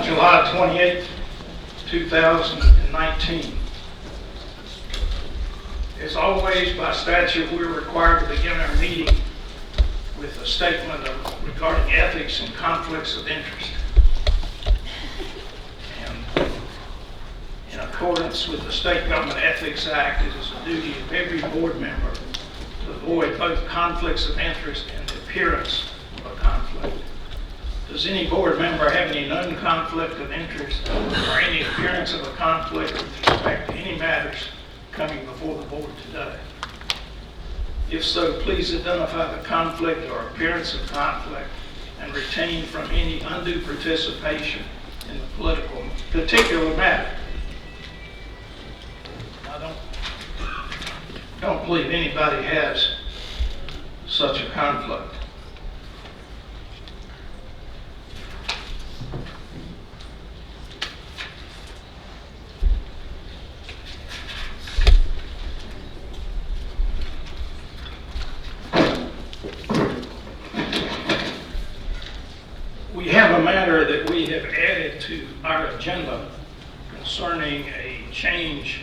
July 28th, 2019. As always, by statute, we're required to begin our meeting with a statement regarding ethics and conflicts of interest. And in accordance with the State Government Ethics Act, it is a duty of every board member to avoid both conflicts of interest and the appearance of a conflict. Does any board member have any known conflict of interest or any appearance of a conflict with respect to any matters coming before the board today? If so, please identify the conflict or appearance of conflict and refrain from any undue participation in the particular matter. I don't believe anybody has such a conflict. We have a matter that we have added to our agenda concerning a change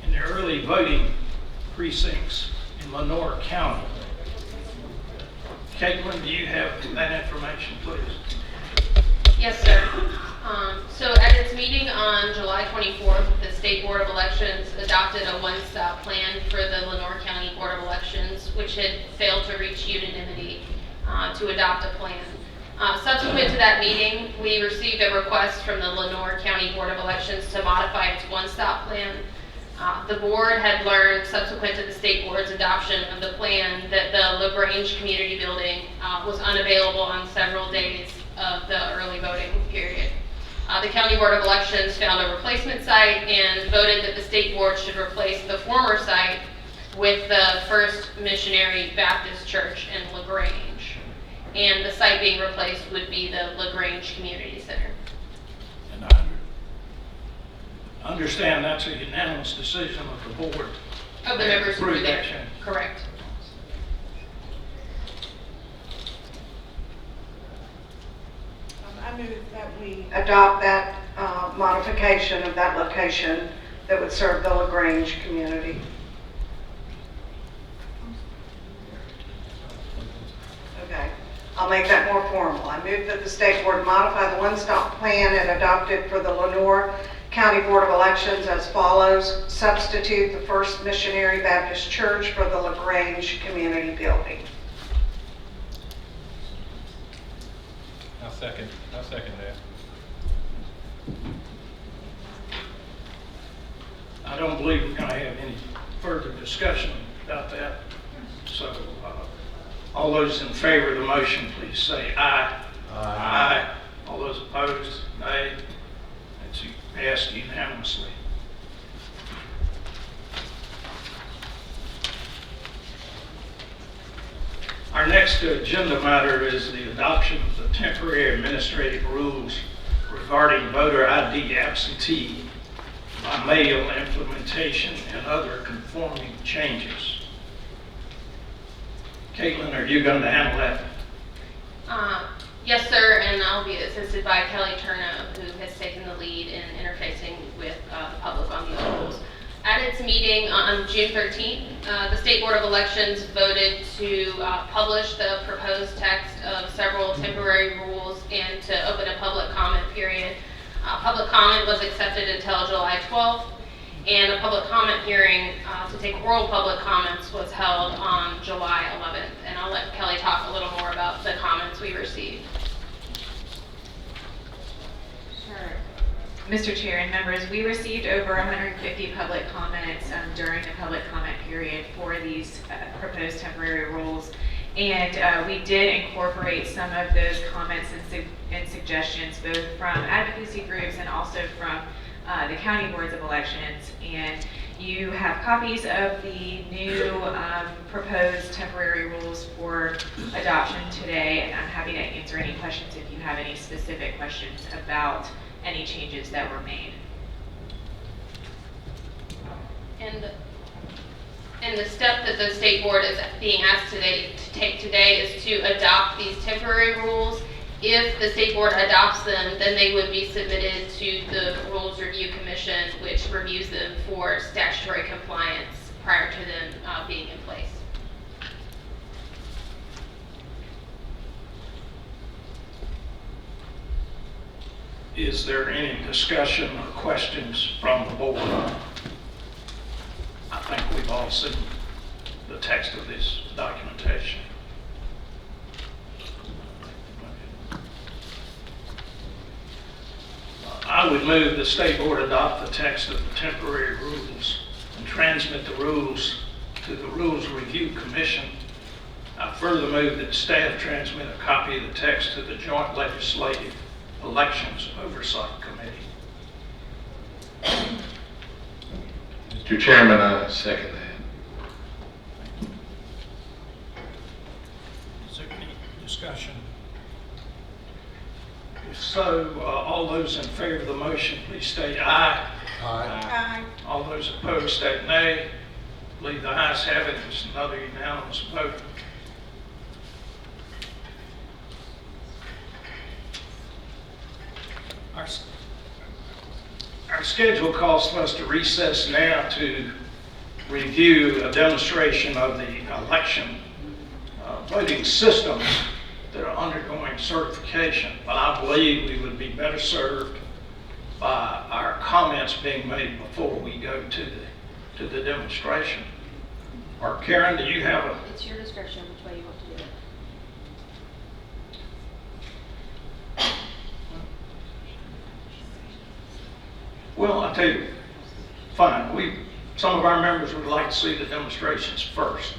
in the early voting precincts in Lenoir County. Caitlin, do you have that information, please? Yes, sir. So at its meeting on July 24th, the State Board of Elections adopted a one-stop plan for the Lenoir County Board of Elections, which had failed to reach unanimity to adopt a plan. Subsequent to that meeting, we received a request from the Lenoir County Board of Elections to modify its one-stop plan. The board had learned, subsequent to the state board's adoption of the plan, that the LaGrange Community Building was unavailable on several days of the early voting period. The County Board of Elections found a replacement site and voted that the state board should replace the former site with the First Missionary Baptist Church in LaGrange. And the site being replaced would be the LaGrange Community Center. And I understand that's a unanimous decision of the board. Of the members who were there. Change. Correct. I move that we adopt that modification of that location that would serve the LaGrange community. Okay, I'll make that more formal. I move that the state board modify the one-stop plan it adopted for the Lenoir County Board of Elections as follows. Substitute the First Missionary Baptist Church for the LaGrange Community Building. I'll second that. I don't believe we're going to have any further discussion about that. So all those in favor of the motion, please say aye. Aye. All those opposed, nay. That's passed unanimously. Our next agenda matter is the adoption of the temporary administrative rules regarding voter ID absentee by mail implementation and other conforming changes. Caitlin, are you going to handle that? Yes, sir, and I'll be assisted by Kelly Turno, who has taken the lead in interfacing with the public on these rules. At its meeting on June 13th, the State Board of Elections voted to publish the proposed text of several temporary rules and to open a public comment period. Public comment was accepted until July 12th, and a public comment hearing to take oral public comments was held on July 11th. And I'll let Kelly talk a little more about the comments we received. Sure. Mr. Chair and members, we received over 150 public comments during the public comment period for these proposed temporary rules. And we did incorporate some of those comments and suggestions, both from advocacy groups and also from the county boards of elections. And you have copies of the new proposed temporary rules for adoption today, and I'm happy to answer any questions if you have any specific questions about any changes that were made. And the step that the state board is being asked today to take today is to adopt these temporary rules If the state board adopts them, then they would be submitted to the Rules Review Commission, which reviews them for statutory compliance prior to them being in place. Is there any discussion or questions from the board? I think we've all seen the text of this documentation. I would move the state board adopt the text of the temporary rules and transmit the rules to the Rules Review Commission. I further move that staff transmit a copy of the text to the Joint Legislative Elections Oversight Committee. Mr. Chairman, I second that. Is there any discussion? If so, all those in favor of the motion, please state aye. Aye. All those opposed state nay. I believe the ayes have it. It's another unanimous vote. Our schedule calls for us to recess now to review a demonstration of the election voting systems that are undergoing certification. But I believe we would be better served by our comments being made before we go to the demonstration. Or Karen, do you have a? It's your discretion which way you want to do it. Well, I'll tell you, fine. Some of our members would like to see the demonstrations first.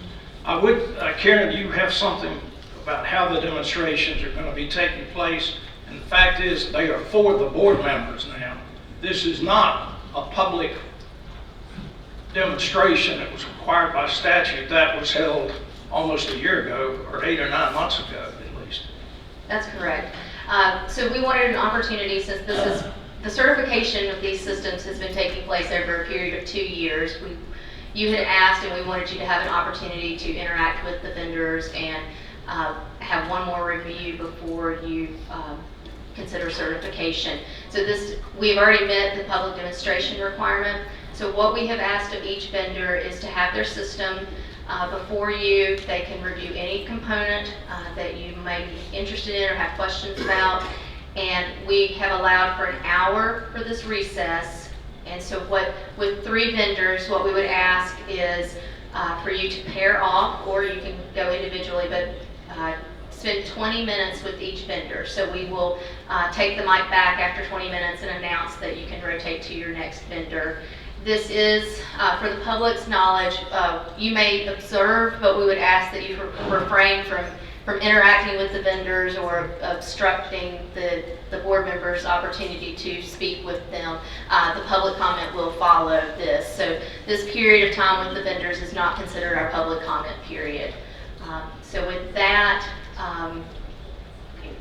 I would, Karen, do you have something about how the demonstrations are going to be taking place? And the fact is, they are for the board members now. This is not a public demonstration that was required by statute. That was held almost a year ago, or 8 or 9 months ago, at least. That's correct. So we wanted an opportunity, since this is, the certification of these systems has been taking place over a period of 2 years. You had asked, and we wanted you to have an opportunity to interact with the vendors and have one more review before you consider certification. So we've already met the public demonstration requirement. So what we have asked of each vendor is to have their system before you. They can review any component that you may be interested in or have questions about. And we have allowed for an hour for this recess. And so with 3 vendors, what we would ask is for you to pair off, or you can go individually, but spend 20 minutes with each vendor. So we will take the mic back after 20 minutes and announce that you can rotate to your next vendor. This is, for the public's knowledge, you may observe, but we would ask that you refrain from interacting with the vendors or obstructing the board members' opportunity to speak with them. The public comment will follow this. So this period of time with the vendors is not considered our public comment period. So with that,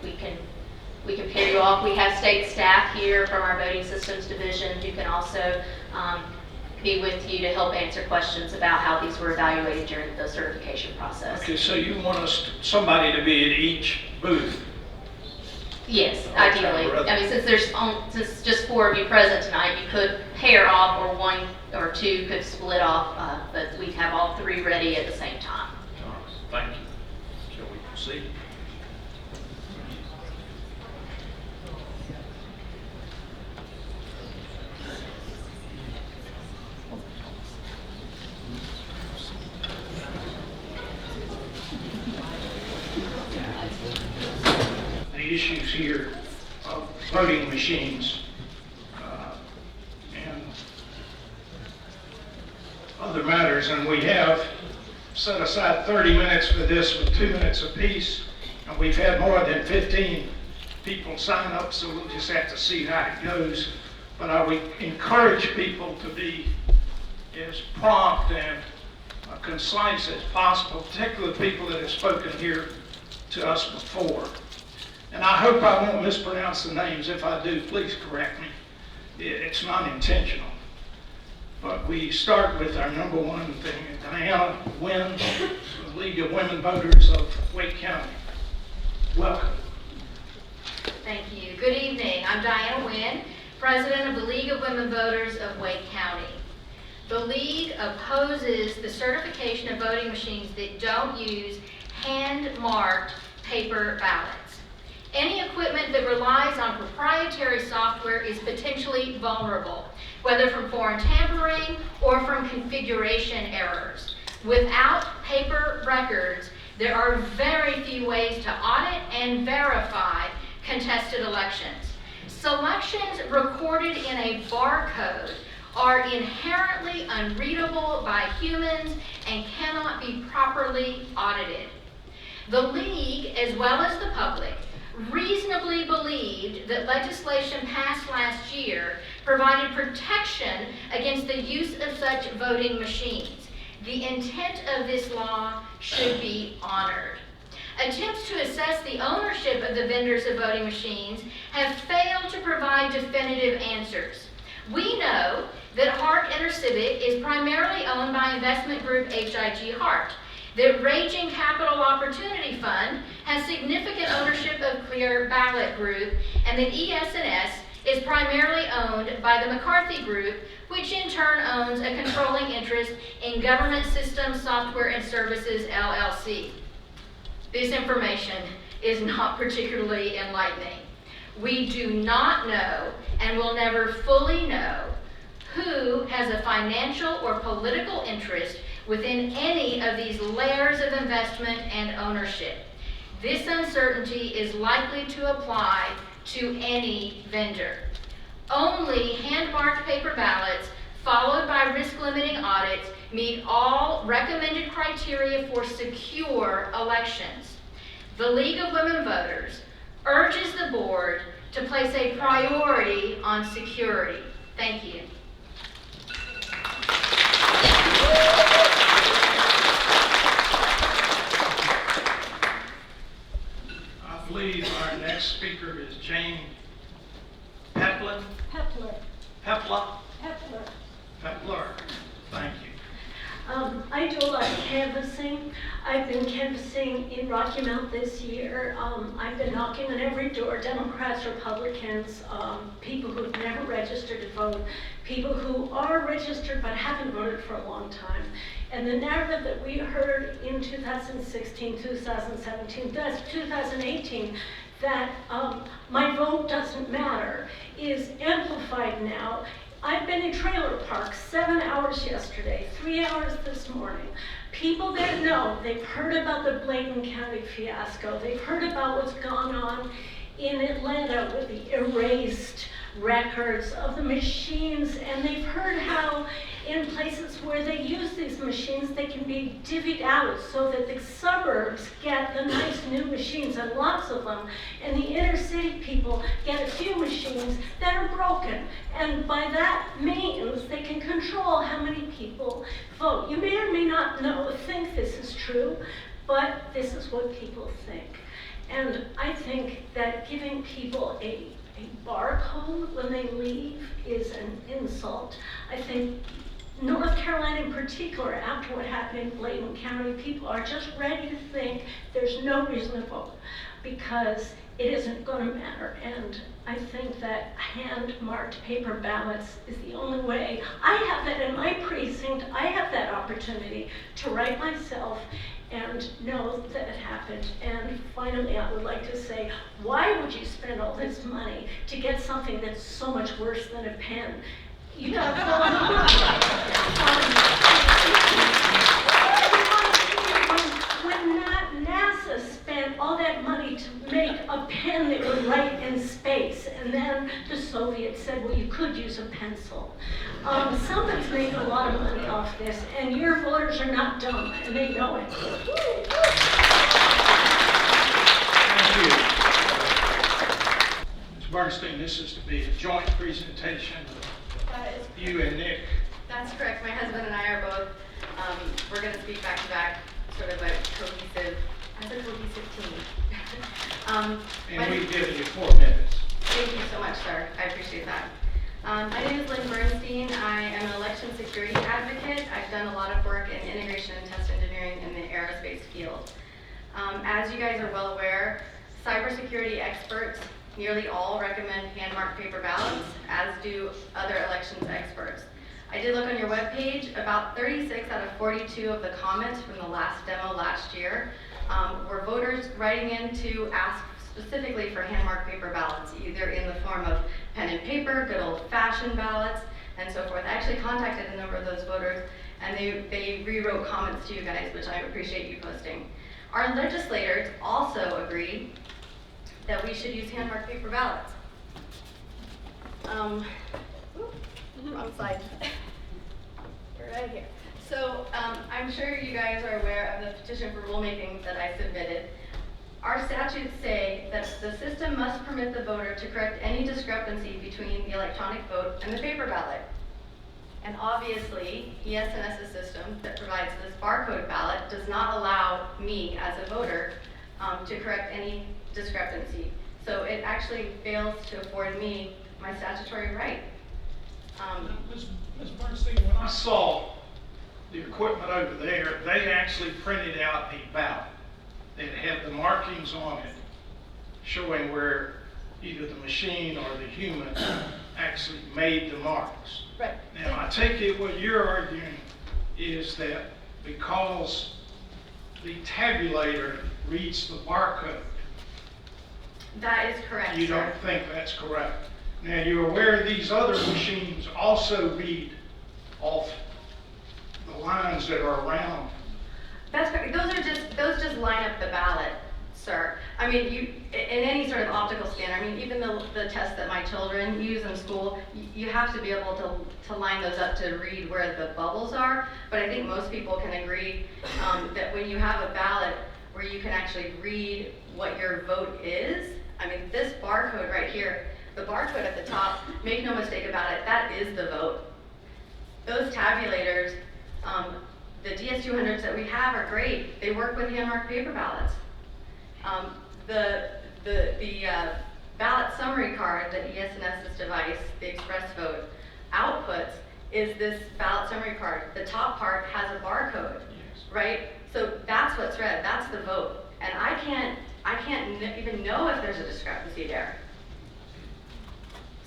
we can pair you off. We have state staff here from our voting systems division who can also be with you to help answer questions about how these were evaluated during the certification process. Okay, so you want somebody to be at each booth? Yes, ideally. I mean, since just 4 of you present tonight, you could pair off, or 1 or 2 could split off, but we have all 3 ready at the same time. All right, thank you. Shall we proceed? The issues here of voting machines and other matters, and we have set aside 30 minutes for this with 2 minutes apiece, and we've had more than 15 people sign up, so we'll just have to see how it goes. But I would encourage people to be as prompt and concise as possible, particularly people that have spoken here to us before. And I hope I won't mispronounce the names. If I do, please correct me. It's not intentional. But we start with our number 1 thing, Diana Wynn, the League of Women Voters of Wake County. Welcome. Thank you. Good evening. I'm Diana Wynn, President of the League of Women Voters of Wake County. The League opposes the certification of voting machines that don't use hand-marked paper ballots. Any equipment that relies on proprietary software is potentially vulnerable, whether from foreign tampering or from configuration errors. Without paper records, there are very few ways to audit and verify contested elections. Selections recorded in a barcode are inherently unreadable by humans and cannot be properly audited. The League, as well as the public, reasonably believed that legislation passed last year provided protection against the use of such voting machines. The intent of this law should be honored. Attempts to assess the ownership of the vendors of voting machines have failed to provide definitive answers. We know that Hart InterCivic is primarily owned by investment group HIG Hart. The Raging Capital Opportunity Fund has significant ownership of Clear Ballot Group, and that ES&S is primarily owned by the McCarthy Group, which in turn owns a controlling interest in Government Systems Software and Services, LLC. This information is not particularly enlightening. We do not know and will never fully know who has a financial or political interest within any of these layers of investment and ownership. This uncertainty is likely to apply to any vendor. Only hand-marked paper ballots followed by risk-limiting audits meet all recommended criteria for secure elections. The League of Women Voters urges the board to place a priority on security. Thank you. I believe our next speaker is Jane Pepler. Pepler. Thank you. I do a lot of canvassing. I've been canvassing in Rocky Mount this year. I've been knocking on every door, Democrats, Republicans, people who've never registered to vote, people who are registered but haven't voted for a long time. And the narrative that we heard in 2016, 2017, that's 2018, that my vote doesn't matter, is amplified now. I've been in trailer parks 7 hours yesterday, 3 hours this morning. People that know, they've heard about the Bladen County fiasco. They've heard about what's gone on in Atlanta with the erased records of the machines, and they've heard how in places where they use these machines, they can be divvied out so that the suburbs get the nice new machines, and lots of them, and the inner city people get a few machines that are broken. And by that means, they can control how many people vote. You may or may not think this is true, but this is what people think. And I think that giving people a barcode when they leave is an insult. I think North Carolina in particular, after what happened in Bladen County, people are just ready to think there's no reason to vote because it isn't going to matter. And I think that hand-marked paper ballots is the only way. I have that in my precinct. I have that opportunity to write myself and know that it happened. And finally, I would like to say, why would you spend all this money to get something that's so much worse than a pen? You got to follow the when NASA spent all that money to make a pen that would write in space, and then the Soviets said, well, you could use a pencil. Somebody's making a lot of money off this, and your voters are not dumb, and they know it. Thank you. Ms. Bernstein, this is to be a joint presentation of you and Nick. That's correct. My husband and I are both, we're going to speak back to back, sort of a cohesive team. And we've given you 4 minutes. Thank you so much, sir. I appreciate that. My name is Lynn Bernstein. I am an election security advocate. I've done a lot of work in integration and test engineering in the aerospace field. As you guys are well aware, cybersecurity experts Nearly all recommend hand-marked paper ballots, as do other elections experts. I did look on your webpage. About 36 out of 42 of the comments from the last demo last year were voters writing in to ask specifically for hand-marked paper ballots, either in the form of pen and paper, good old-fashioned ballots, and so forth. I actually contacted a number of those voters, and they rewrote comments to you guys, which I appreciate you posting. Our legislators also agree that we should use hand-marked paper ballots. Wrong slide. We're right here. So I'm sure you guys are aware of the petition for rulemaking that I submitted. Our statutes say that the system must permit the voter to correct any discrepancy between the electronic vote and the paper ballot. And obviously, ES&S's system that provides this barcode ballot does not allow me as a voter to correct any discrepancy. So it actually fails to afford me my statutory right. Ms. Bernstein, when I saw the equipment over there, they actually printed out a ballot that had the markings on it showing where either the machine or the human actually made the marks. Right. Now, I take it what you're arguing is that because the tabulator reads the barcode. That is correct, You sir. don't think that's correct. Now, you're aware these other machines also read off the lines that are around. That's correct. Those just line up the ballot, sir. I mean, in any sort of optical scanner, I mean, even the test that my children use in school, you have to be able to line those up to read where the bubbles are. But I think most people can agree that when you have a ballot where you can actually read what your vote is, I mean, this barcode right here, the barcode at the top, make no mistake about it, that is the vote. Those tabulators, the DS200s that we have are great. They work with hand-marked paper ballots. The ballot summary card that ES&S's device, the Express Vote, outputs is this ballot summary card. The top part has a barcode, right? So that's what's read, that's the vote. And I can't even know if there's a discrepancy there.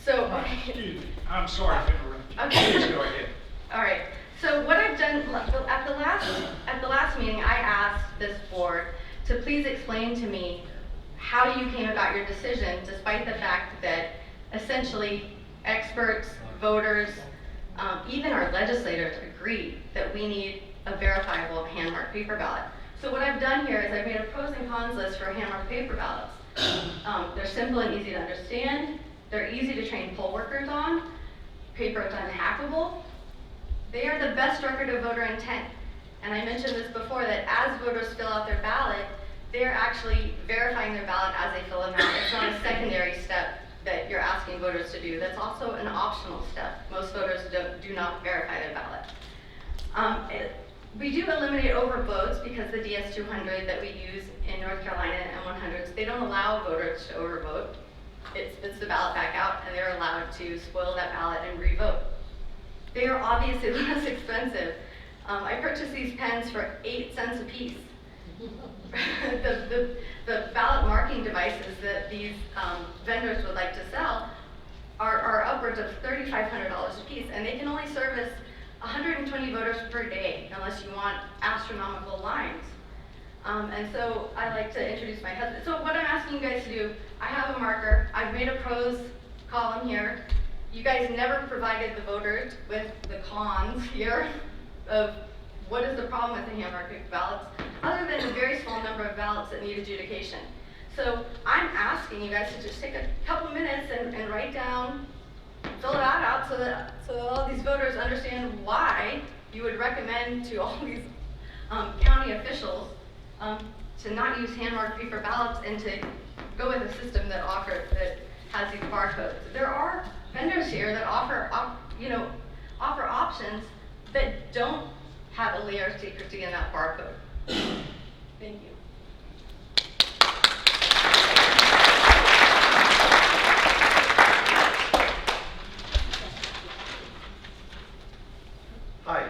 So, Excuse me, I'm sorry to interrupt you. Okay. Please go ahead. all right. So what I've done, at the last meeting, I asked this board to please explain to me how you came about your decision, despite the fact that essentially experts, voters, even our legislators agree that we need a verifiable hand-marked paper ballot. So what I've done here is I've made a pros and cons list for hand-marked paper ballots. They're simple and easy to understand. They're easy to train poll workers on. Paper is unhackable. They are the best record of voter intent. And I mentioned this before, that as voters fill out their ballot, they're actually verifying their ballot as they fill them out. It's not a secondary step that you're asking voters to do. That's also an optional step. Most voters do not verify their ballot. We do eliminate overvotes because the DS200 that we use in North Carolina and M100s, they don't allow voters to overvote. It spits the ballot back out and they're allowed to spoil that ballot and re-vote. They are obviously less expensive. I purchased these pens for 8 cents a piece. The ballot marking devices that these vendors would like to sell are upwards of $3,500 a piece, and they can only service 120 voters per day unless you want astronomical lines. And so I like to introduce my husband. So what I'm asking you guys to do, I have a marker. I've made a pros column here. You guys never provided the voters with the cons here of what is the problem with the hand-marked paper ballots, other than the very small number of ballots that need adjudication. So I'm asking you guys to just take a couple minutes and write down, fill that out so that all these voters understand why you would recommend to all these county officials to not use hand-marked paper ballots and to go with a system that has these barcodes. There are vendors here that offer options that don't have a layer of secrecy in that barcode. Thank you. Hi,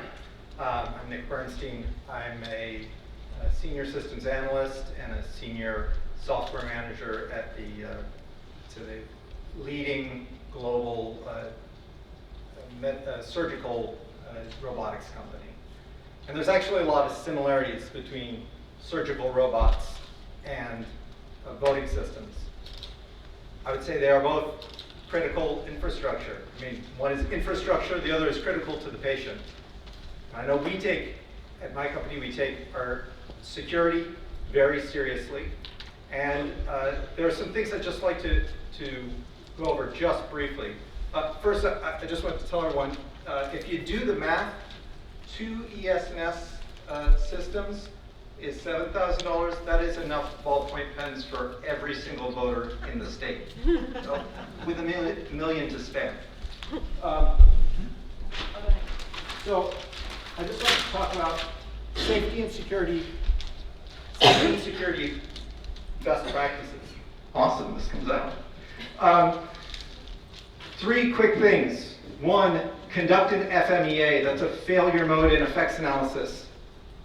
I'm Nick Bernstein. I'm a senior systems analyst and a senior software manager at the to the leading global surgical robotics company. And there's actually a lot of similarities between surgical robots and voting systems. I would say they are both critical infrastructure. I mean, one is infrastructure, the other is critical to the patient. I know we take, at my company, we take our security very seriously. And there are some things I'd just like to go over just briefly. First, I just want to tell everyone, if you do the math, 2 ES&S systems is $7,000. That is enough ballpoint pens for every single voter in the state, so, with a million to spare. So I just want to talk about safety and security best practices. Awesome, this comes out. 3 quick things. 1, conduct an FMEA, that's a failure mode and effects analysis.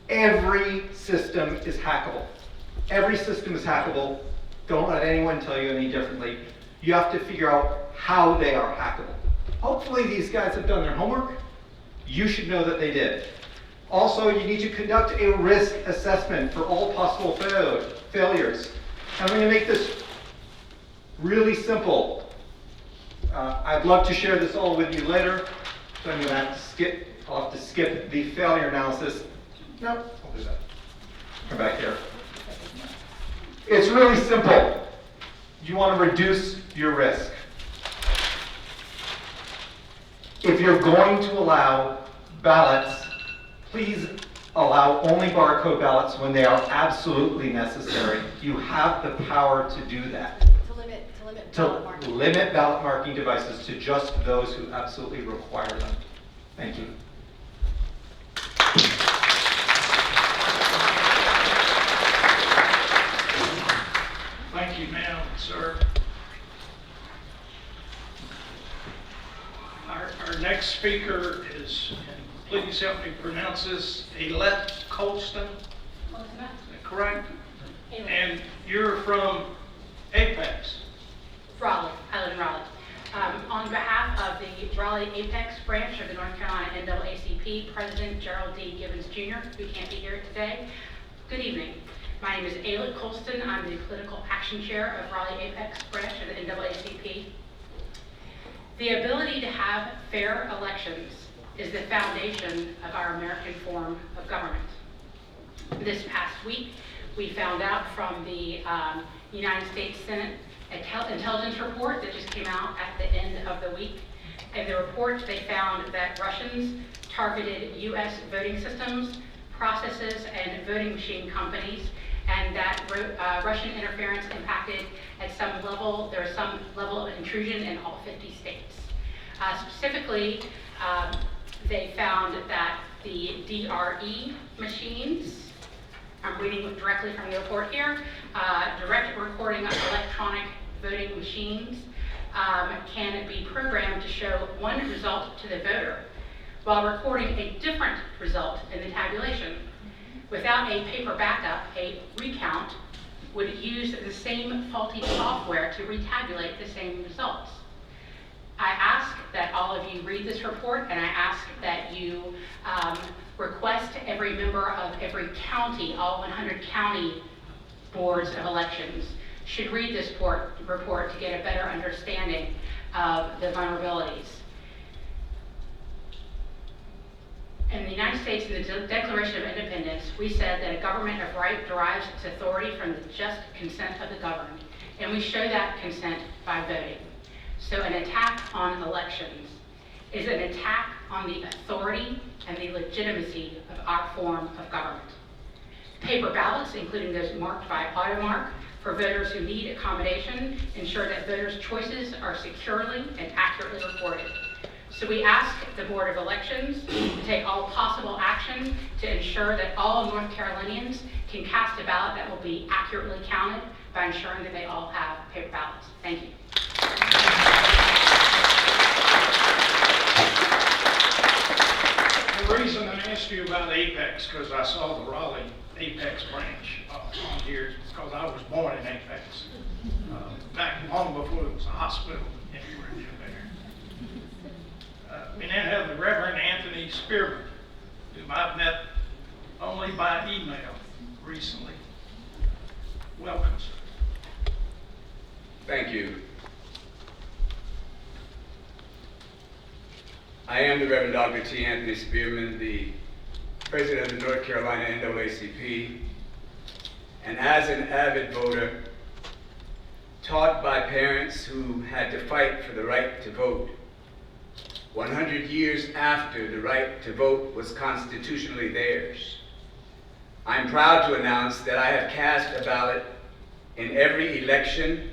Every system is hackable. Every system is hackable. Don't let anyone tell you any differently. You have to figure out how they are hackable. Hopefully these guys have done their homework. You should know that they did. Also, you need to conduct a risk assessment for all possible failures. And I'm going to make this really simple. I'd love to share this all with you later, so I'm going to have to skip. I'll have to skip the failure analysis. No, I'll do that. Come back here. It's really simple. You want to reduce your risk. If you're going to allow ballots, please allow only barcode ballots when they are absolutely necessary. You have the power to do that. To limit ballot marking devices to just those who absolutely require them. Thank you. Thank you, ma'am, sir. Our next speaker is, and please help me pronounce this, Ailette Colston. Is that correct? And you're from Apex. Raleigh. I live in Raleigh. On behalf of the Raleigh Apex branch of the North Carolina NAACP, President Gerald D. Gibbons Jr., who can't be here today, good evening. My name is Ailette Colston. I'm the Political Action Chair of Raleigh Apex branch of the NAACP. The ability to have fair elections is the foundation of our American form of government. This past week, we found out from the United States Senate intelligence report that just came out at the end of the week. In the report, they found that Russians targeted U.S. voting systems, processes, and voting machine companies, and that Russian interference impacted at some level, there was some level of intrusion in all 50 states. Specifically, they found that the DRE machines, I'm reading directly from the report here, direct recording of electronic voting machines can be programmed to show one result to the voter while recording a different result in the tabulation. Without a paper backup, a recount would use the same faulty software to retabulate the same results. I ask that all of you read this report, and I ask that you request every member of every county, all 100 county boards of elections, should read this report to get a better understanding of the vulnerabilities. In the United States, in the Declaration of Independence, we said that a government of right derives its authority from the just consent of the governed, and we show that consent by voting. So an attack on elections is an attack on the authority and the legitimacy of our form of government. Paper ballots, including those marked by AutoMark, for voters who need accommodation, ensure that voters' choices are securely and accurately recorded. So we ask the Board of Elections to take all possible action to ensure that all North Carolinians can cast a ballot that will be accurately counted by ensuring that they all have paper ballots. Thank you. The reason I asked asked you about Apex because I saw the Raleigh Apex branch on here because I was born in Apex. Back long before it was a hospital anywhere near there. We now have the Reverend Anthony Spearman, whom I've met only by email recently. Welcome, sir. Thank you. I am the Reverend Dr. T. Anthony Spearman, the President of the North Carolina NAACP, and as an avid voter, taught by parents who had to fight for the right to vote, 100 years after the right to vote was constitutionally theirs, I'm proud to announce that I have cast a ballot in every election,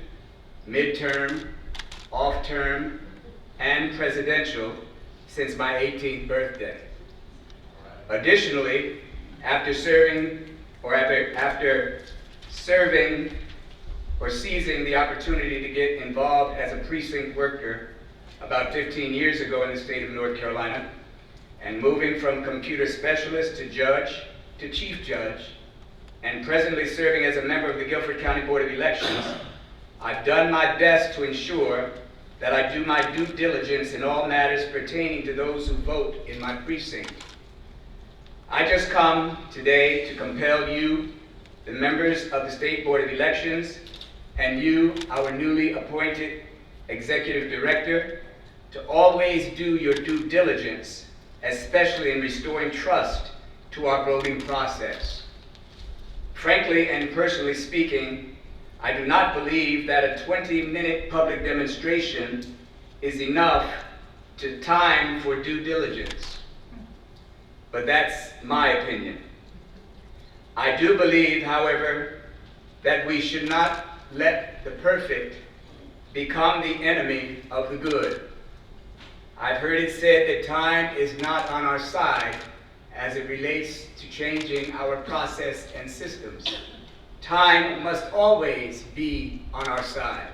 midterm, off-term, and presidential since my 18th birthday. Additionally, after serving or seizing the opportunity to get involved as a precinct worker about 15 years ago in the state of North Carolina, and moving from computer specialist to judge to chief judge, and presently serving as a member of the Guilford County Board of Elections, I've done my best to ensure that I do my due diligence in all matters pertaining to those who vote in my precinct. I just come today to compel you, the members of the State Board of Elections, and you, our newly appointed Executive Director, to always do your due diligence, especially in restoring trust to our voting process. Frankly and personally speaking, I do not believe that a 20-minute public demonstration is enough to time for due diligence. But that's my opinion. I do believe, however, that we should not let the perfect become the enemy of the good. I've heard it said that time is not on our side as it relates to changing our process and systems. Time must always be on our side,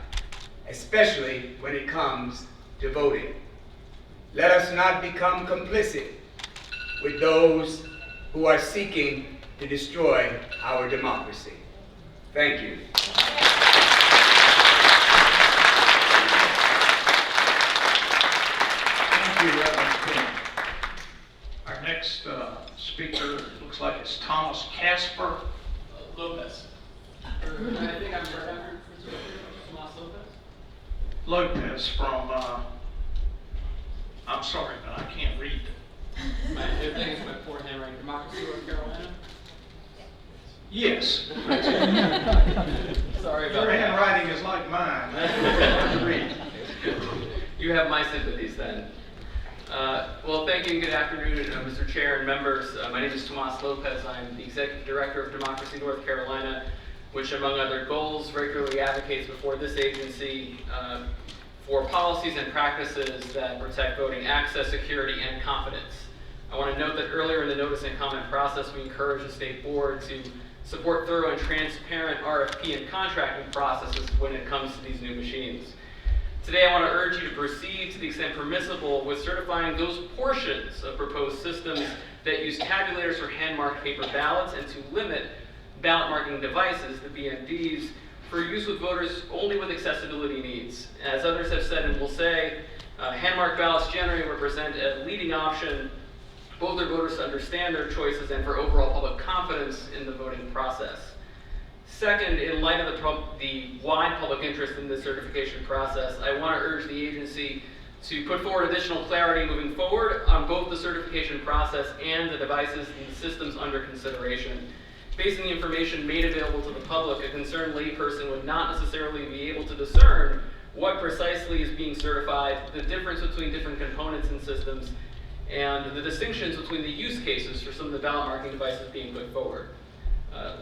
especially when it comes to voting. Let us not become complicit with those who are seeking to destroy our democracy. Thank you. Thank you, Reverend King. Our next speaker looks like it's Thomas Casper Lopez. I think I'm correct. Tomas Lopez from, I'm sorry, but I can't read. My thing is my poor handwriting. Democracy, North Carolina. Yes. Sorry about Your that. handwriting is like mine. I read. You have my sympathies then. Well, thank you and good afternoon, Mr. Chair and members. My name is Tomas Lopez. I'm the Executive Director of Democracy North Carolina, which, among other goals, regularly advocates before this agency for policies and practices that protect voting access, security, and confidence. I want to note that earlier in the notice and comment process, we encourage the State Board to support thorough and transparent RFP and contracting processes when it comes to these new machines. Today, I want to urge you to proceed to the extent permissible with certifying those portions of proposed systems that use tabulators or hand-marked paper ballots, and to limit ballot marking devices, the BMDs, for use with voters only with accessibility needs. As others have said and will say, hand-marked ballots generally represent a leading option, both for voters to understand their choices and for overall public confidence in the voting process. Second, in light of the wide public interest in this certification process, I want to urge the agency to put forward additional clarity moving forward on both the certification process and the devices and systems under consideration. Based on the information made available to the public, a concerned layperson would not necessarily be able to discern what precisely is being certified, the difference between different components and systems, and the distinctions between the use cases for some of the ballot marking devices being put forward.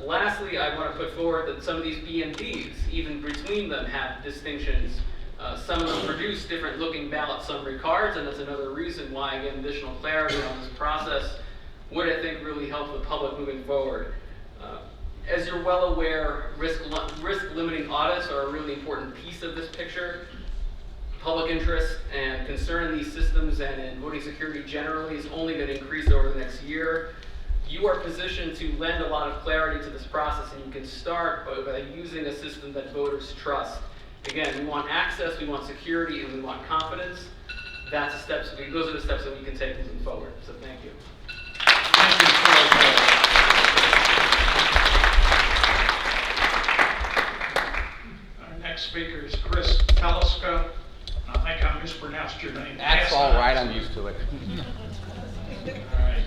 Lastly, I want to put forward that some of these BMDs, even between them, have distinctions. Some of them produce different looking ballot summary cards, and that's another reason why, again, additional clarity on this process would, I think, really help the public moving forward. As you're well aware, risk limiting audits are a really important piece of this picture. public interest and concern in these systems and in voting security generally is only going to increase over the next year. You are positioned to lend a lot of clarity to this process, and you can start by using a system that voters trust. Again, we want access, we want security, and we want confidence. Those are the steps that we can take moving forward. So thank you. Thank you, Our next speaker is Chris Teleska. I think I mispronounced your name. That's all right, I'm used to it. All right.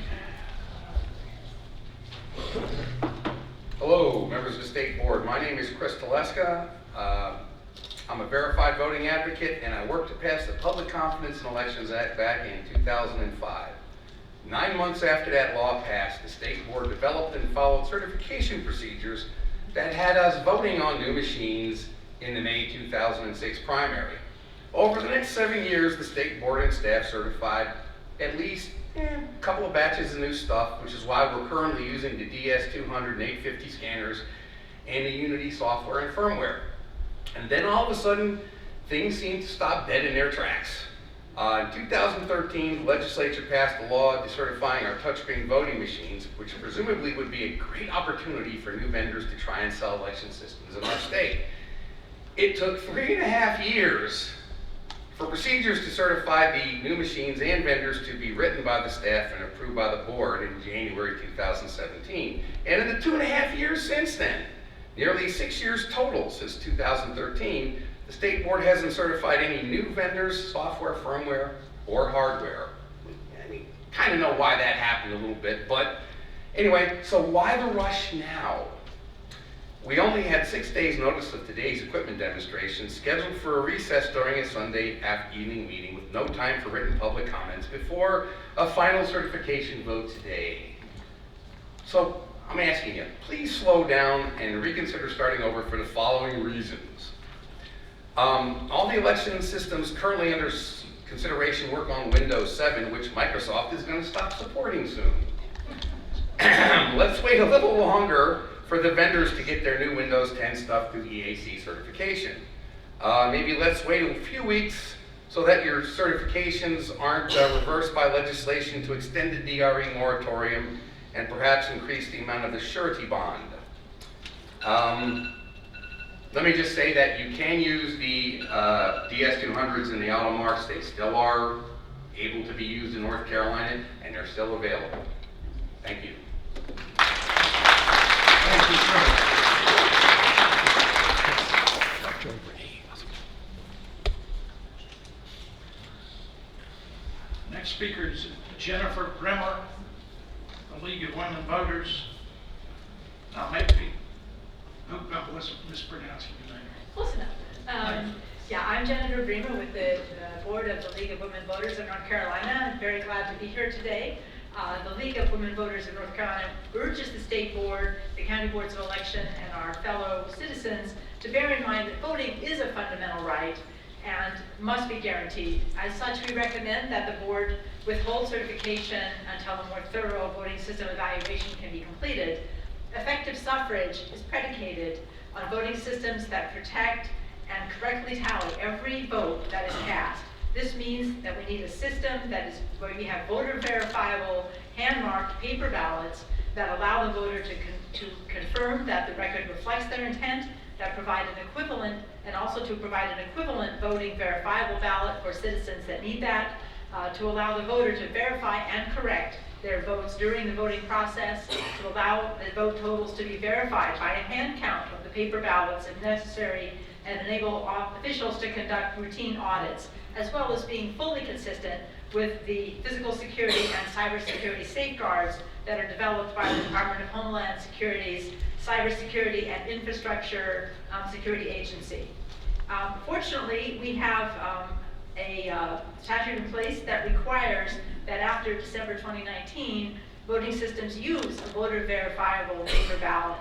Hello, members of the State Board. My name is Chris Teleska. I'm a verified voting advocate, and I worked to pass the Public Confidence in Elections Act back in 2005. 9 months after that law passed, the State Board developed and followed certification procedures that had us voting on new machines in the May 2006 primary. Over the next 7 years, the State Board and staff certified at least a couple of batches of new stuff, which is why we're currently using the DS200 and 850 scanners and the Unity software and firmware. And then all of a sudden, things seem to stop dead in their tracks. In 2013, the legislature passed a law decertifying our touchscreen voting machines, which presumably would be a great opportunity for new vendors to try and sell election systems in our state. It took 3.5 years for procedures to certify the new machines and vendors to be written by the staff and approved by the board in January 2017. And in the 2.5 years since then, nearly 6 years total since 2013, the State Board hasn't certified any new vendors, software, firmware, or hardware. I mean, kind of know why that happened a little bit, but anyway, so why the rush now? We only had 6 days notice of today's equipment demonstration scheduled for a recess during a Sunday evening meeting with no time for written public comments before a final certification vote today. So I'm asking you, please slow down and reconsider starting over for the following reasons. All the election systems currently under consideration work on Windows 7, which Microsoft is going to stop supporting soon. Let's wait a little longer for the vendors to get their new Windows 10 stuff through EAC certification. Maybe let's wait a few weeks so that your certifications aren't reversed by legislation to extend the DRE moratorium and perhaps increase the amount of the surety bond. Let me just say that you can use the DS200s and the Automarks. They still are able to be used in North Carolina, and they're still available. Thank you. Thank you, sir. Next speaker is Jennifer Bremer, the League of Women Voters. Now, maybe, hope I wasn't mispronouncing your name. Close enough. Yeah, I'm Jennifer Bremer with the board of the League of Women Voters of North Carolina. I'm very glad to be here today. The League of Women Voters of North Carolina urges the state board, the county boards of election, and our fellow citizens to bear in mind that voting is a fundamental right and must be guaranteed. As such, we recommend that the board withhold certification until a more thorough voting system evaluation can be completed. Effective suffrage is predicated on voting systems that protect and correctly tally every vote that is cast. This means that we need a system that is where we have voter verifiable, hand-marked paper ballots that allow the voter to confirm that the record reflects their intent, that provide an equivalent, and also to provide an equivalent voting verifiable ballot for citizens that need that, to allow the voter to verify and correct their votes during the voting process, to allow the vote totals to be verified by a hand count of the paper ballots if necessary, and enable officials to conduct routine audits, as well as being fully consistent with the physical security and cybersecurity safeguards that are developed by the Department of Homeland Security's Cybersecurity and Infrastructure Security Agency. Fortunately, we have a statute in place that requires that after December 2019, voting systems use a voter verifiable paper ballot.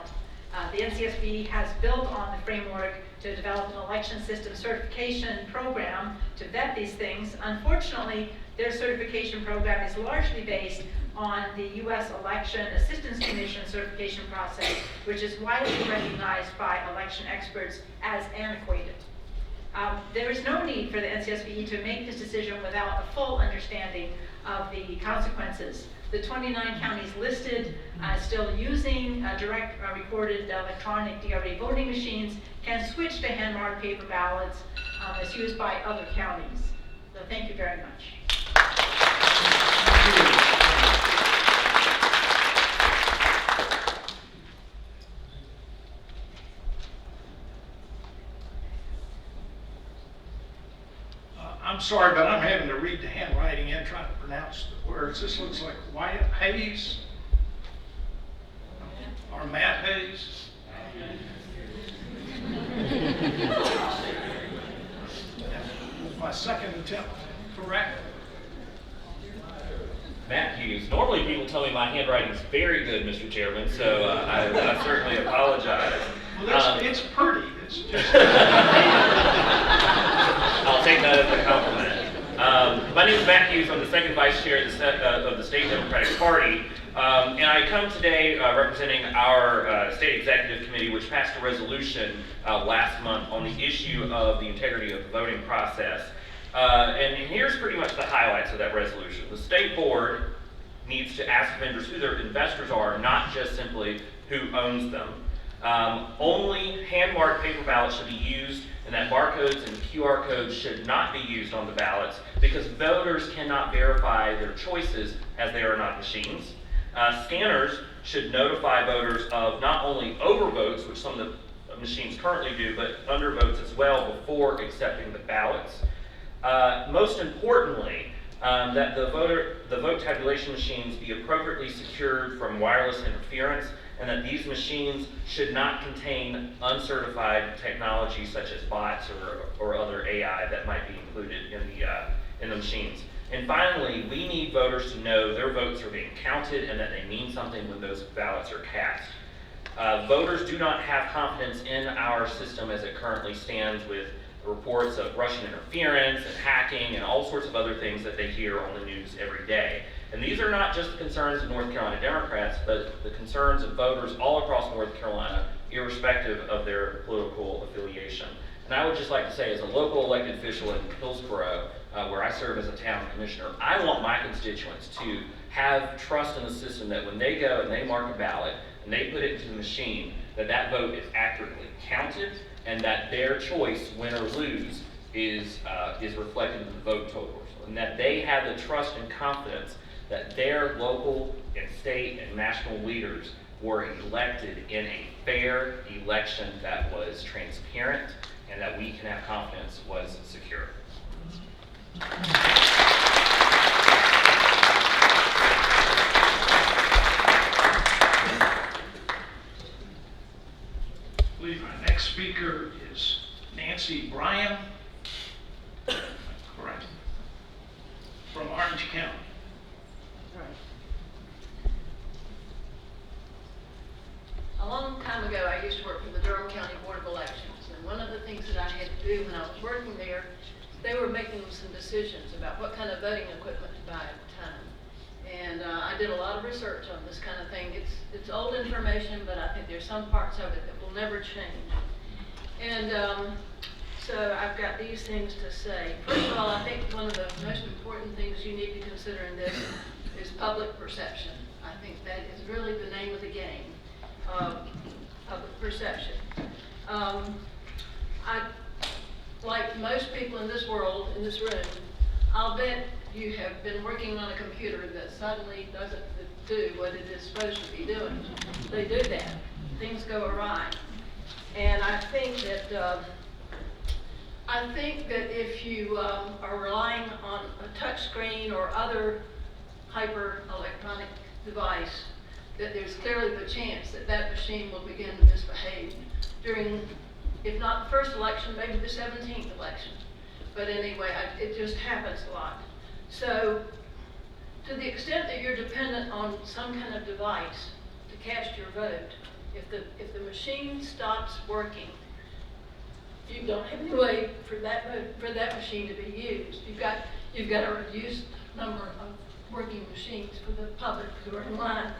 The NCSB has built on the framework to develop an election system certification program to vet these things. Unfortunately, their certification program is largely based on the U.S. Election Assistance Commission certification process, which is widely recognized by election experts as antiquated. There is no need for the NCSBE to make this decision without a full understanding of the consequences. The 29 counties listed still using direct recorded electronic DRE voting machines can switch to hand-marked paper ballots as used by other counties. So thank you very much. I'm sorry, but I'm having to read the handwriting and try to pronounce the words. This looks like Wyatt Hayes or Matt Hayes. My second attempt, correct? Matt Hughes. Normally people tell me my handwriting is very good, Mr. Chairman, so I certainly apologize. Well, it's pretty. It's just... I'll take that as a compliment. My name is Matt Hughes. I'm the second vice chair of the State Democratic Party. And I come today representing our state executive committee, which passed a resolution last month on the issue of the integrity of the voting process. And here's pretty much the highlights of that resolution. The state board needs to ask vendors who their investors are, not just simply who owns them. Only hand-marked paper ballots should be used, and that barcodes and QR codes should not be used on the ballots because voters cannot verify their choices as they are not machines. Scanners should notify voters of not only overvotes, which some of the machines currently do, but undervotes as well before accepting the ballots. Most importantly, that the vote tabulation machines be appropriately secured from wireless interference, and that these machines should not contain uncertified technology such as bots or other AI that might be included in the machines. And finally, we need voters to know their votes are being counted and that they mean something when those ballots are cast. Voters do not have confidence in our system as it currently stands, with reports of Russian interference and hacking and all sorts of other things that they hear on the news every day. And these are not just the concerns of North Carolina Democrats, but the concerns of voters all across North Carolina, irrespective of their political affiliation. And I would just like to say, as a local elected official in Hillsborough, where I serve as a town commissioner, I want my constituents to have trust in the system that when they go and they mark a ballot and they put it into the machine, that that vote is accurately counted and that their choice, win or lose, is reflected in the vote totals, and that they have the trust and confidence that their local and state and national leaders were elected in a fair election that was transparent and that we can have confidence was secure. I believe our next speaker is Nancy Bryan, correct, from Orange County. A long time ago, I used to work for the Durham County Board of Elections, and one of the things that I had to do when I was working there, they were making some decisions about what kind of voting equipment to buy at the time. And I did a lot of research on this kind of thing. It's old information, but I think there's some parts of it that will never change. And so I've got these things to say. First of all, I think one of the most important things you need to consider in this is public perception. I think that is really the name of the game. Public perception. Like most people in this world, in this room, I'll bet you have been working on a computer that suddenly doesn't do what it is supposed to be doing. They do that. Things go awry. And I think that if you are relying on a touch screen or other hyper electronic device, that there's clearly the chance that that machine will begin to misbehave during, if not the first election, maybe the 17th election. But anyway, it just happens a lot. So to the extent that you're dependent on some kind of device to cast your vote, if the machine stops working, you don't have any way for that machine to be used. You've got a reduced number of working machines for the public who are in line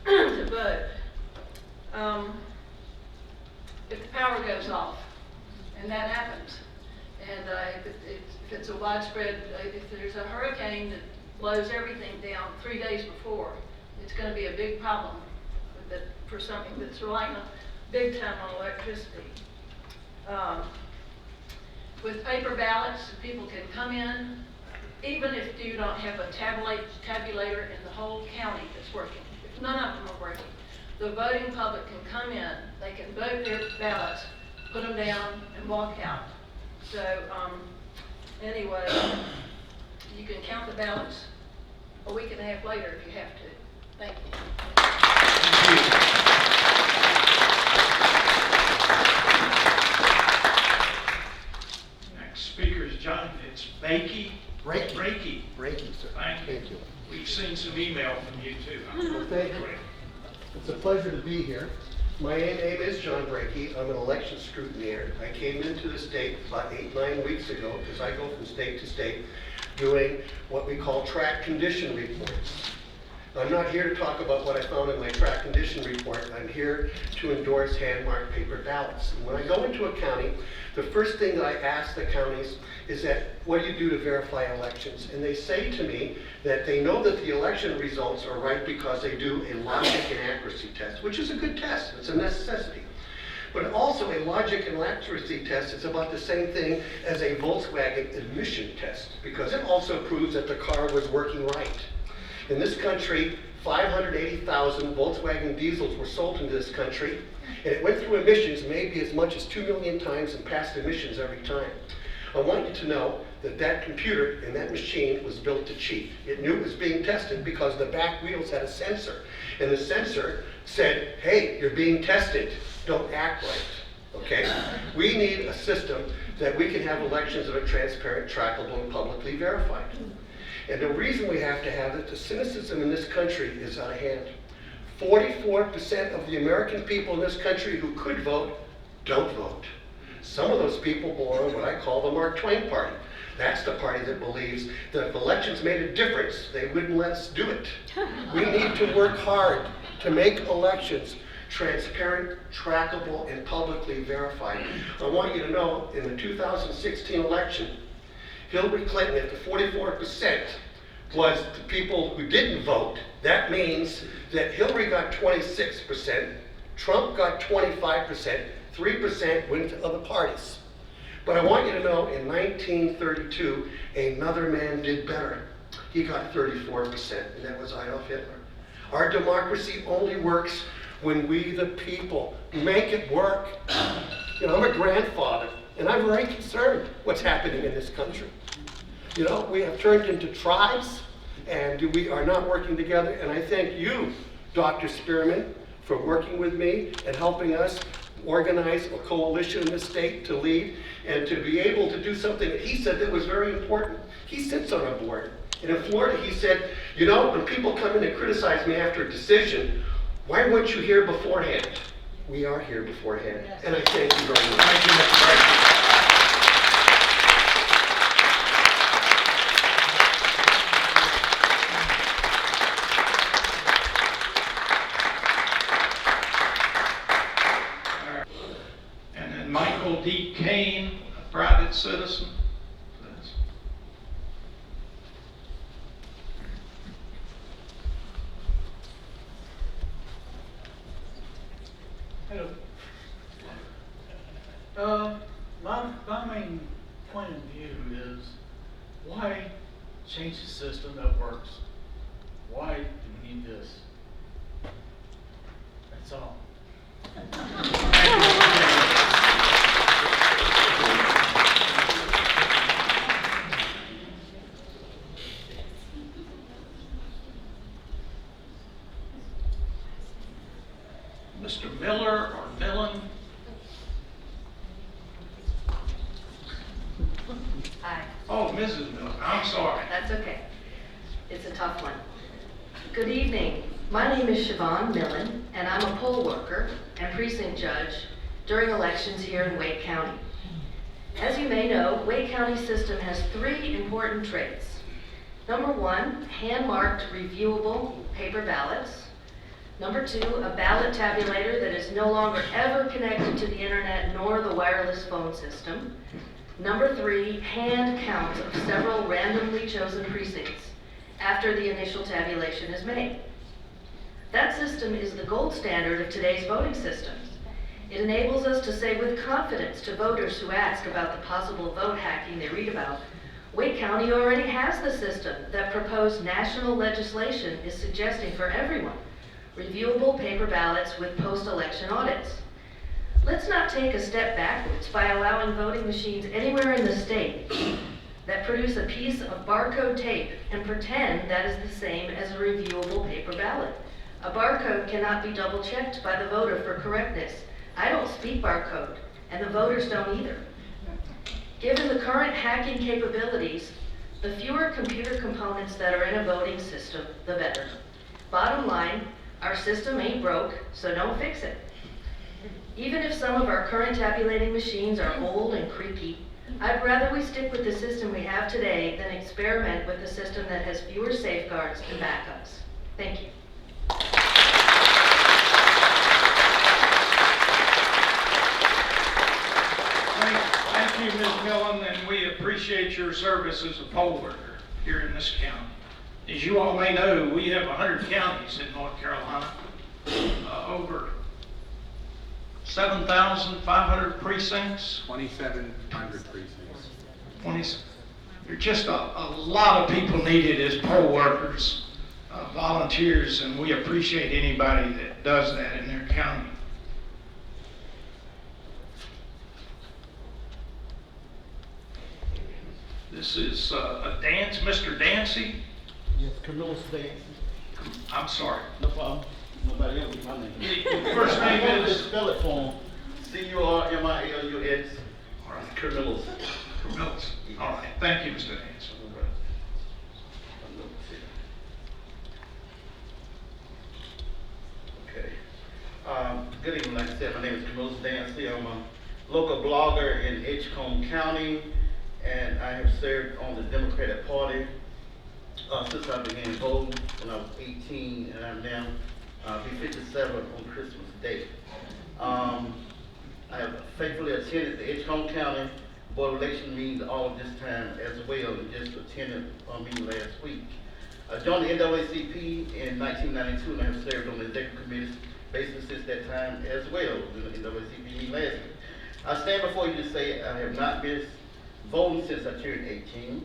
to vote. If the power goes off, and that happens, And if it's a widespread, if there's a hurricane that blows everything down 3 days before, it's going to be a big problem for something that's relying big time on electricity. With paper ballots, people can come in, even if you don't have a tabulator in the whole county that's working. If none of them are working, the voting public can come in, they can vote their ballots, put them down, and walk out. So anyway, you can count the ballots a week and a half later if you have to. Thank you. Next speaker is John. It's Bakey. Breaky, sir. Thank you. We've seen some email from you too. Well, thank you. It's a pleasure to be here. My name is John Breaky. I'm an election scrutineer. I came into the state about 8-9 weeks ago because I go from state to state doing what we call track condition reports. I'm not here to talk about what I found in my track condition report. I'm here to endorse hand-marked paper ballots. And when I go into a county, the first thing that I ask the counties is that, what do you do to verify elections? And they say to me that they know that the election results are right because they do a logic and accuracy test, which is a good test. It's a necessity. But also a logic and accuracy test is about the same thing as a Volkswagen emission test, because it also proves that the car was working right. In this country, 580,000 Volkswagen diesels were sold into this country, and it went through emissions maybe as much as 2 million times and passed emissions every time. I want you to know that that computer in that machine was built to cheat. It knew it was being tested because the back wheels had a sensor, and the sensor said, hey, you're being tested, don't act right, okay? We need a system that we can have elections that are transparent, trackable, and publicly verified. And the reason we have to have it, the cynicism in this country is out of hand. 44% of the American people in this country who could vote don't vote. Some of those people belong to what I call the Mark Twain party. That's the party that believes that if elections made a difference, they wouldn't let us do it. We need to work hard to make elections transparent, trackable, and publicly verified. I want you to know, in the 2016 election, Hillary Clinton, at the 44%, was the people who didn't vote. That means that Hillary got 26%, Trump got 25%, 3% went to other parties. But I want you to know, in 1932, another man did better. He got 34%, and that was Adolf Hitler. Our democracy only works when we, the people, make it work. You know, I'm a grandfather, and I'm very concerned what's happening in this country. You know, we have turned into tribes, and we are not working together. And I thank you, Dr. Spearman, for working with me and helping us organize a coalition in the state to lead and to be able to do something that he said that was very important. He sits on a board. And in Florida, he said, you know, when people come in and criticize me after a decision, why weren't you here beforehand? We are here beforehand. Yes. And I thank you very much. Thank you, Mr. President. Michael D. Kane, a private citizen. Please. Hello. My main point of view is, why change the system that works? Why do we need this? That's all. Mr. Miller or Millen? Hi. Oh, Mrs. Miller, I'm sorry. That's okay. It's a tough one. Good evening. My name is Siobhan Millen, and I'm a poll worker and precinct judge during elections here in Wake County. As you may know, Wake County system has 3 important traits. Number 1, hand-marked reviewable paper ballots. Number 2, a ballot tabulator that is no longer ever connected to the internet nor the wireless phone system. Number 3, hand count of several randomly chosen precincts after the initial tabulation is made. That system is the gold standard of today's voting systems. It enables us to say with confidence to voters who ask about the possible vote hacking they read about, Wake County already has the system that proposed national legislation is suggesting for everyone, reviewable paper ballots with post-election audits. Let's not take a step backwards by allowing voting machines anywhere in the state that produce a piece of barcode tape and pretend that is the same as a reviewable paper ballot. A barcode cannot be double-checked by the voter for correctness. I don't speak barcode, and the voters don't either. Given the current hacking capabilities, the fewer computer components that are in a voting system, the better. Bottom line, our system ain't broke, so don't fix it. Even if some of our current tabulating machines are old and creaky, I'd rather we stick with the system we have today than experiment with a system that has fewer safeguards and backups. Thank you. Thank you, Ms. Millen, and we appreciate your service as a poll worker here in this county. As you all may know, we have 100 counties in North Carolina, over 7,500 precincts. 2,700 precincts. There's just a lot of people needed as poll workers, volunteers, and we appreciate anybody that does that in their county. This is a dance, Mr. Dancy. Yes, Camillus Dancy. I'm sorry. No problem. Nobody else, my name. The first name is? Spell it for him. C-U-R-M-I-L-U-S. All right. Camillus. Camillus. All right. Thank you, Mr. Dancy. Okay. Good evening, like I said, my name is Camillus Dancy. I'm a local blogger in Edgecombe County, and I have served on the Democratic Party since I began voting when I was 18, and I'm now be 57 on Christmas Day. I have faithfully attended the Edgecombe County Board of Election meetings all of this time as well, and just attended a meeting last week. I joined the NAACP in 1992, and I have served on the executive committee basis since that time as well, in the NAACP meeting last week. I stand before you to say I have not missed voting since I turned 18.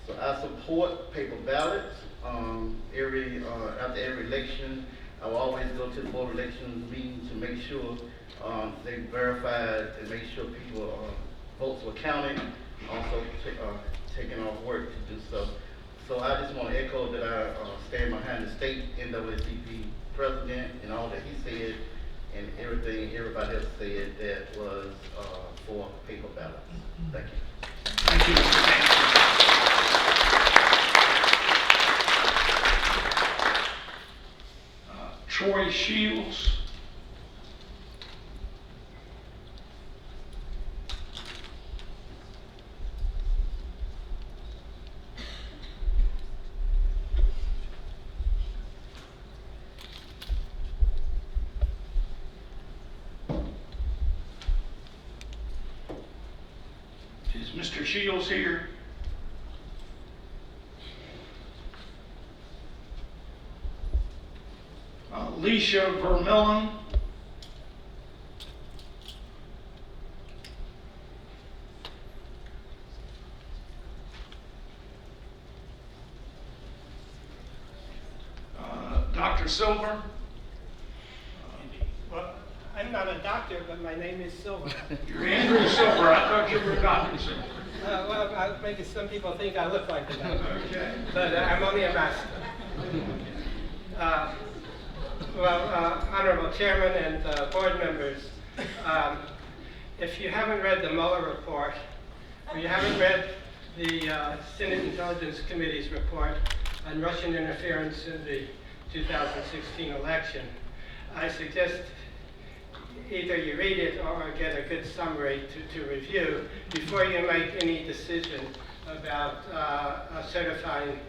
So I support paper ballots. After every election, I will always go to the Board of Elections meeting to make sure they verified and make sure people votes were counted, also taking off work to do so. So I just want to echo that I stand behind the state NAACP president and all that he said and everything everybody else said that was for paper ballots. Thank you. Thank you, Mr. Dancy. Troy Shields. Is Mr. Shields here? Alicia Vermillion. Dr. Silver. Well, I'm not a doctor, but my name is Silver. You're Andrew Silver. I thought you were Dr. Silver. Well, maybe some people think I look like a doctor. Okay. But I'm only a master. Honorable Chairman and board members, if you haven't read the Mueller report, or you haven't read the Senate Intelligence Committee's report on Russian interference in the 2016 election, I suggest either you read it or get a good summary to review before you make any decision about certifying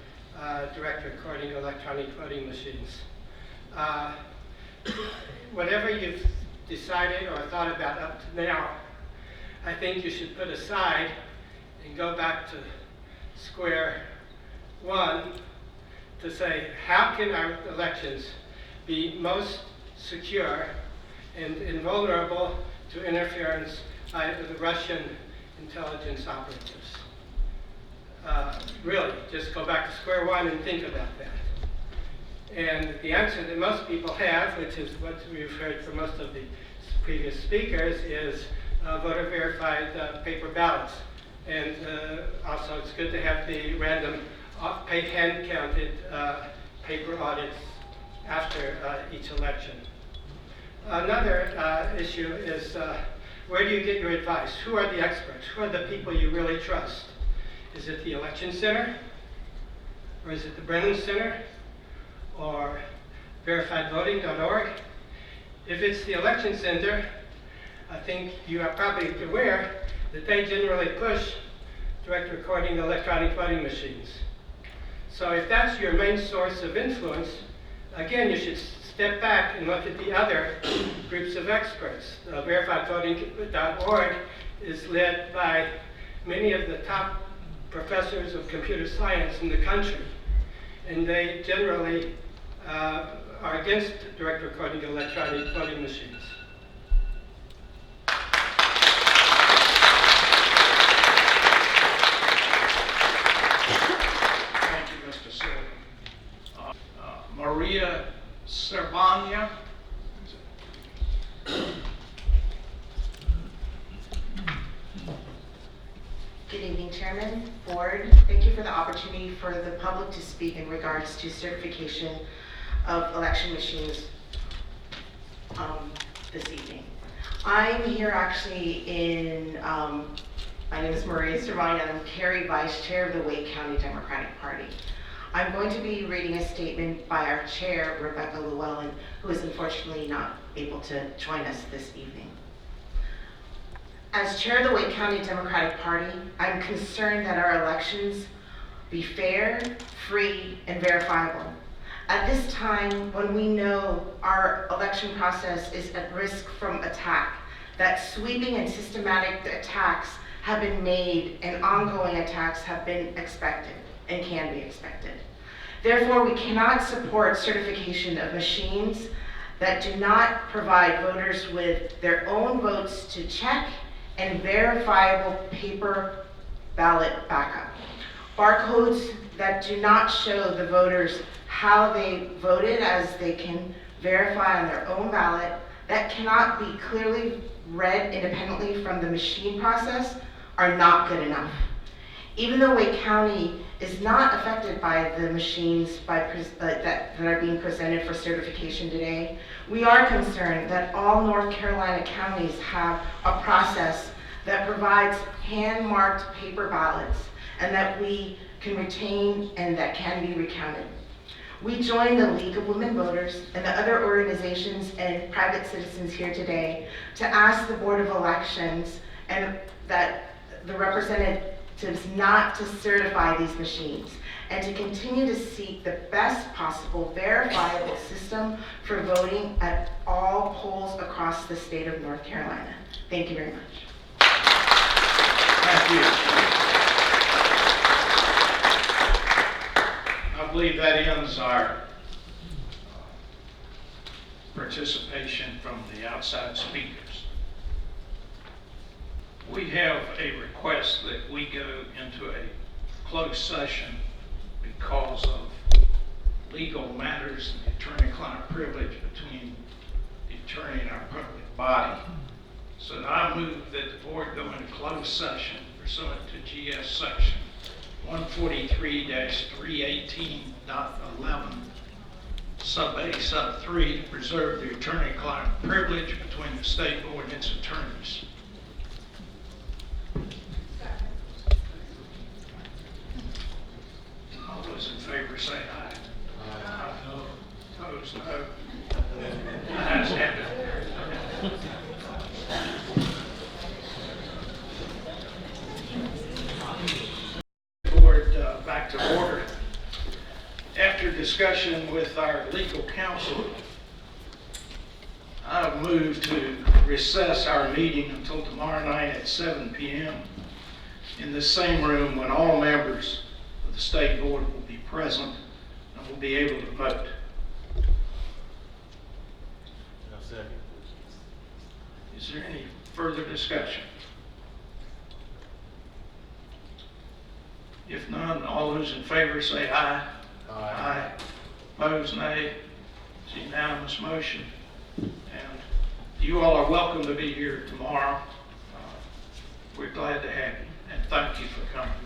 direct recording electronic voting machines. Whatever you've decided or thought about up to now, I think you should put aside and go back to square one to say, how can our elections be most secure and invulnerable to interference by the Russian intelligence operatives? Really, just go back to square one and think about that. And the answer that most people have, which is what we've heard from most of the previous speakers, is voter verified paper ballots. And also it's good to have the random hand counted paper audits after each election. Another issue is where do you get your advice? Who are the experts? Who are the people you really trust? Is it the Election Center? Or is it the Brennan Center? Or verifiedvoting.org? If it's the Election Center, I think you are probably aware that they generally push direct recording electronic voting machines. So if that's your main source of influence, again, you should step back and look at the other groups of experts. Verifiedvoting.org is led by many of the top professors of computer science in the country, and they generally are against direct recording electronic voting machines. Thank you, Mr. Silver. Maria Cervania. Good evening, Chairman, Board. Thank you for the opportunity for the public to speak in regards to certification of election machines this evening. I'm here actually in, my name is Maria Cervania, and I'm Carrie Vice Chair of the Wake County Democratic Party. I'm going to be reading a statement by our chair, Rebecca Llewellyn, who is unfortunately not able to join us this evening. As chair of the Wake County Democratic Party, I'm concerned that our elections be fair, free, and verifiable. At this time, when we know our election process is at risk from attack, that sweeping and systematic attacks have been made and ongoing attacks have been expected and can be expected. Therefore, we cannot support certification of machines that do not provide voters with their own votes to check and verifiable paper ballot backup. Barcodes that do not show the voters how they voted as they can verify on their own ballot, that cannot be clearly read independently from the machine process, are not good enough. Even though Wake County is not affected by the machines that are being presented for certification today, we are concerned that all North Carolina counties have a process that provides hand-marked paper ballots and that we can retain and that can be recounted. We join the League of Women Voters and the other organizations and private citizens here today to ask the Board of Elections and that the representatives not to certify these machines and to continue to seek the best possible verifiable system for voting at all polls across the state of North Carolina. Thank you very much. Thank you. I believe that ends our participation from the outside speakers. We have a request that we go into a closed session because of legal matters and the attorney-client privilege between the attorney and our public body. So I move that the board go into closed session pursuant to GS section 143-318.11 sub A sub 3 to preserve the attorney-client privilege between the state board and its attorneys. All those in favor say aye. Aye. Opposed, no. Ayes have it. Board back to order. After discussion with our legal counsel, I I move to recess our meeting until tomorrow night at 7 p.m. in this same room when all members of the State Board will be present and will be able to vote. Is there any further discussion? If none, all those in favor say aye. Aye. Opposed, nay. It's a unanimous motion. And you all are welcome to be here tomorrow. We're glad to have you, and thank you for coming.